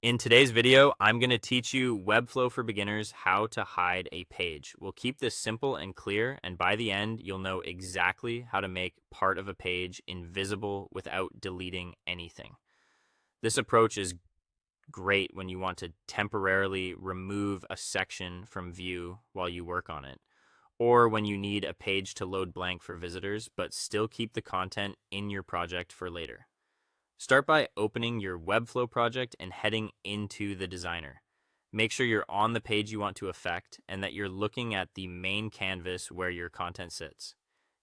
In today's video, I'm going to teach you Webflow for beginners how to hide a page. We'll keep this simple and clear, and by the end, you'll know exactly how to make part of a page invisible without deleting anything. This approach is great when you want to temporarily remove a section from view while you work on it, or when you need a page to load blank for visitors, but still keep the content in your project for later. Start by opening your Webflow project and heading into the designer. Make sure you're on the page you want to affect and that you're looking at the main canvas where your content sits.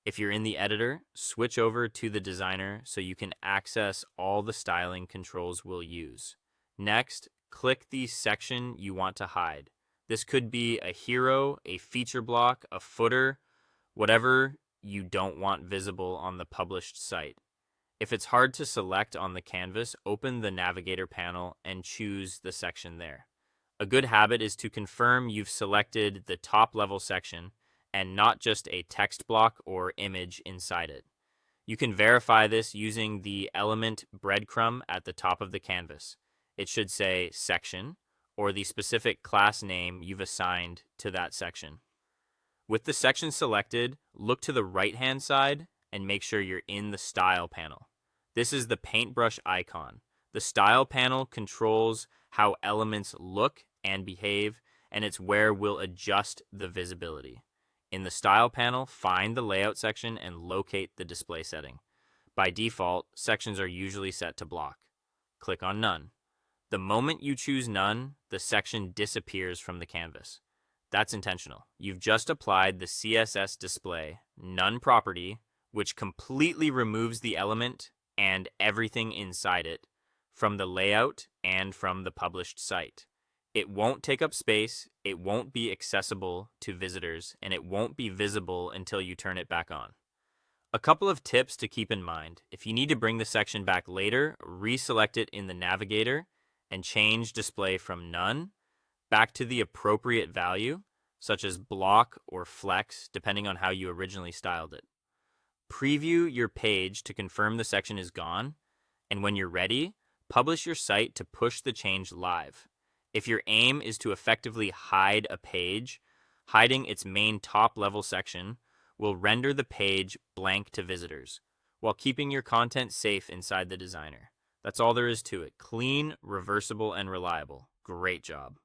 If you're in the editor, switch over to the designer so you can access all the styling controls we'll use. Next, click the section you want to hide. This could be a hero, a feature block, a footer, whatever you don't want visible on the published site. If it's hard to select on the canvas, open the navigator panel and choose the section there. A good habit is to confirm you've selected the top level section and not just a text block or image inside it. You can verify this using the element breadcrumb at the top of the canvas. It should say section or the specific class name you've assigned to that section. With the section selected, look to the right-hand side and make sure you're in the Style panel. This is the paintbrush icon. The Style panel controls how elements look and behave, and it's where we'll adjust the visibility. In the Style panel, find the Layout section and locate the display setting. By default, sections are usually set to block. Click on None. The moment you choose None, the section disappears from the canvas. That's intentional. You've just applied the CSS display None property, which completely removes the element and everything inside it from the layout and from the published site. It won't take up space, it won't be accessible to visitors, and it won't be visible until you turn it back on. A couple of tips to keep in mind. If you need to bring the section back later, reselect it in the navigator and change display from None back to the appropriate value, such as block or flex, depending on how you originally styled it. Preview your page to confirm the section is gone, and when you're ready, publish your site to push the change live. If your aim is to effectively hide a page, hiding its main top-level section will render the page blank to visitors, while keeping your content safe inside the designer. That's all there is to it. Clean, reversible, and reliable. Great job.